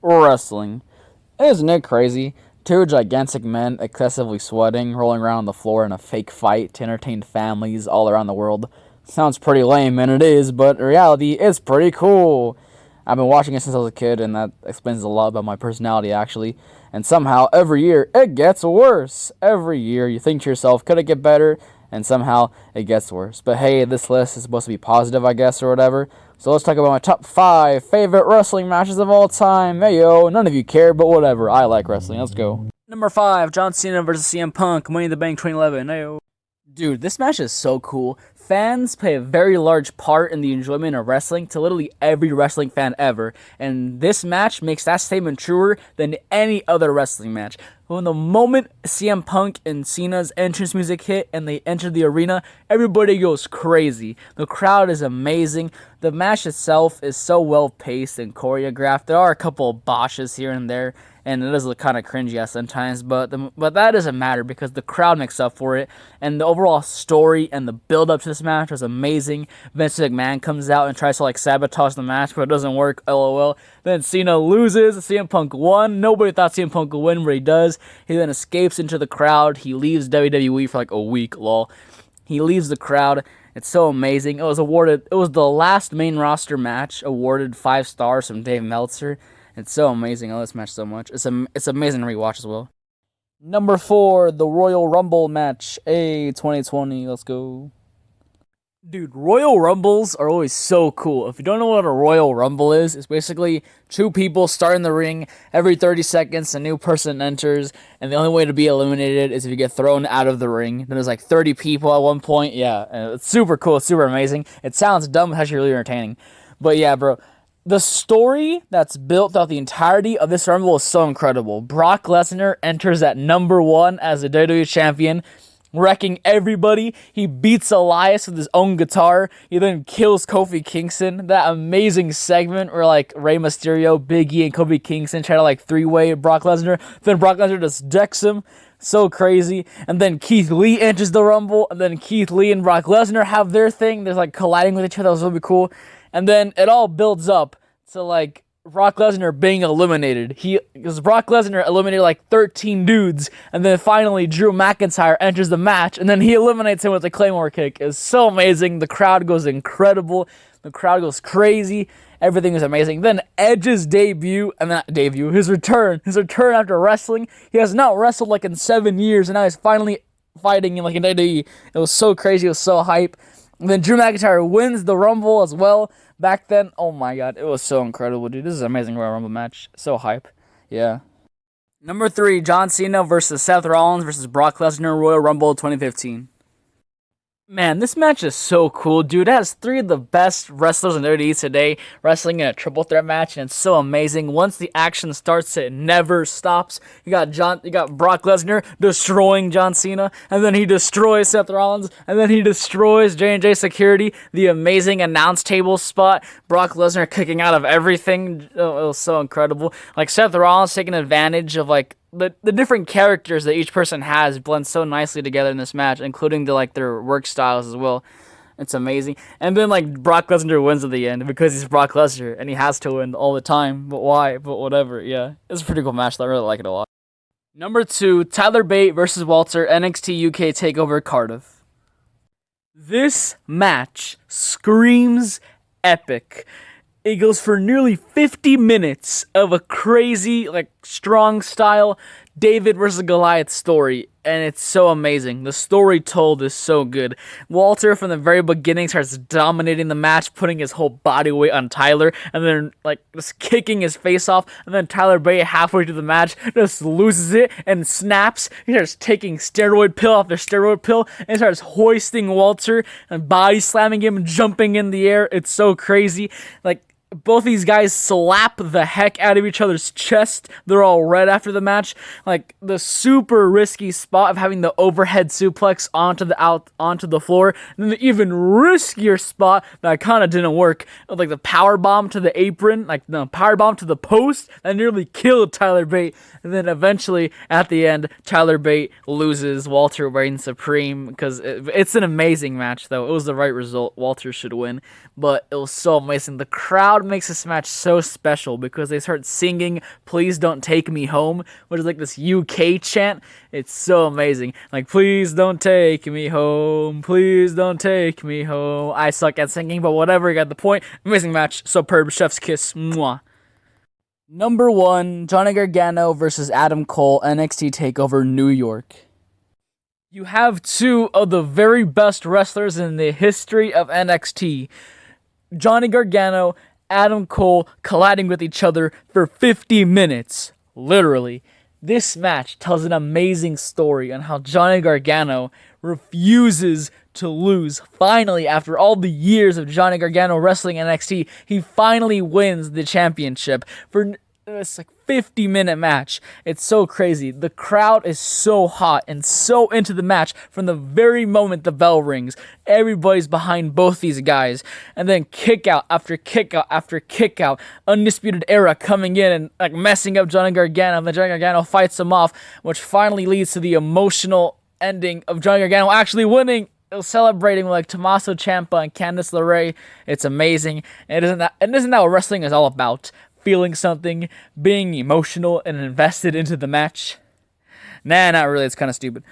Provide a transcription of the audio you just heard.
Wrestling. Isn't it crazy? Two gigantic men excessively sweating, rolling around on the floor in a fake fight to entertain families all around the world. Sounds pretty lame, and it is, but in reality, it's pretty cool. I've been watching it since I was a kid, and that explains a lot about my personality, actually. And somehow, every year, it gets worse. Every year, you think to yourself, could it get better? And somehow, it gets worse. But hey, this list is supposed to be positive, I guess, or whatever. So let's talk about my top 5 favorite wrestling matches of all time. Hey yo, none of you care, but whatever. I like wrestling. Let's go. Number 5, John Cena versus CM Punk, Money in the Bank 2011. Hey yo. Dude, this match is so cool. Fans play a very large part in the enjoyment of wrestling to literally every wrestling fan ever. And this match makes that statement truer than any other wrestling match. When the moment CM Punk and Cena's entrance music hit and they enter the arena, everybody goes crazy. The crowd is amazing. The match itself is so well paced and choreographed. There are a couple of botches here and there, and it does look kind of cringy at sometimes, but that doesn't matter because the crowd makes up for it, and the overall story and the build-up to this match was amazing. Vince McMahon comes out and tries to sabotage the match, but it doesn't work, lol. Then Cena loses, CM Punk won. Nobody thought CM Punk would win, but he does. He then escapes into the crowd. He leaves WWE for a week, lol. He leaves the crowd. It's so amazing. It was the last main roster match awarded 5 stars from Dave Meltzer. It's so amazing. I love this match so much. It's amazing to rewatch as well. Number 4, the Royal Rumble match. 2020. Let's go. Dude, Royal Rumbles are always so cool. If you don't know what a Royal Rumble is, it's basically 2 people start in the ring. Every 30 seconds, a new person enters, and the only way to be eliminated is if you get thrown out of the ring. Then there's 30 people at one point. Yeah, and it's super cool. It's super amazing. It sounds dumb, but it's actually really entertaining. But yeah, bro. The story that's built throughout the entirety of this Rumble is so incredible. Brock Lesnar enters at number 1 as the WWE Champion, wrecking everybody. He beats Elias with his own guitar. He then kills Kofi Kingston. That amazing segment where Rey Mysterio, Big E, and Kofi Kingston try to 3-way Brock Lesnar. Then Brock Lesnar just decks him. So crazy. And then Keith Lee enters the Rumble. And then Keith Lee and Brock Lesnar have their thing. They're colliding with each other. That was really cool. And then it all builds up to Brock Lesnar being eliminated. Because Brock Lesnar eliminated 13 dudes, and then finally Drew McIntyre enters the match, and then he eliminates him with a Claymore kick. It's so amazing. The crowd goes incredible. The crowd goes crazy. Everything is amazing. Then Edge's his return after wrestling. He has not wrestled in 7 years, and now he's finally fighting in WWE. It was so crazy. It was so hype. And then Drew McIntyre wins the Rumble as well. Back then, oh my god, it was so incredible, dude. This is an amazing Royal Rumble match. So hype. Yeah. Number 3, John Cena versus Seth Rollins versus Brock Lesnar, Royal Rumble 2015. Man, this match is so cool, dude. It has 3 of the best wrestlers in WWE today wrestling in a triple threat match, and it's so amazing. Once the action starts, it never stops. You got Brock Lesnar destroying John Cena, and then he destroys Seth Rollins, and then he destroys J&J Security. The amazing announce table spot, Brock Lesnar kicking out of everything. Oh, it was so incredible. Seth Rollins taking advantage of the different characters that each person has blend so nicely together in this match, including their work styles as well. It's amazing. And then Brock Lesnar wins at the end because he's Brock Lesnar and he has to win all the time. But why? But whatever. Yeah, it's a pretty cool match. I really like it a lot. Number 2, Tyler Bate versus Walter, NXT UK Takeover Cardiff. This match screams epic. It goes for nearly 50 minutes of a crazy, strong style David versus Goliath story, and it's so amazing. The story told is so good. Walter, from the very beginning, starts dominating the match, putting his whole body weight on Tyler, and then, just kicking his face off, and then Tyler Bate, halfway through the match, just loses it and snaps. He starts taking steroid pill after steroid pill, and starts hoisting Walter, and body slamming him, jumping in the air. It's so crazy. Both these guys slap the heck out of each other's chest. They're all red after the match. The super risky spot of having the overhead suplex onto the floor, and then the even riskier spot that kind of didn't work, the power bomb to the apron, the power bomb to the post that nearly killed Tyler Bate. And then eventually at the end, Tyler Bate loses. Walter reigns supreme because it's an amazing match though. It was the right result. Walter should win, but it was so amazing. The crowd crowd makes this match so special because they start singing "Please Don't Take Me Home," which is like this UK chant. It's so amazing. Like, please don't take me home, please don't take me home. I suck at singing, but whatever, you got the point. Amazing match, superb, chef's kiss. Mwah. Number 1, Johnny Gargano versus Adam Cole, NXT TakeOver New York. You have two of the very best wrestlers in the history of NXT. Johnny Gargano, Adam Cole colliding with each other for 50 minutes. Literally. This match tells an amazing story on how Johnny Gargano refuses to lose. Finally, after all the years of Johnny Gargano wrestling NXT, he finally wins the championship for this 50-minute match. It's so crazy. The crowd is so hot and so into the match from the very moment the bell rings. Everybody's behind both these guys. And then kick out after kick out after kick out. Undisputed Era coming in and messing up Johnny Gargano. And then Johnny Gargano fights him off, which finally leads to the emotional ending of Johnny Gargano actually winning. Celebrating like Tommaso Ciampa and Candice LeRae. It's amazing. And isn't that what wrestling is all about? Feeling something, being emotional and invested into the match. Nah, not really. It's kind of stupid.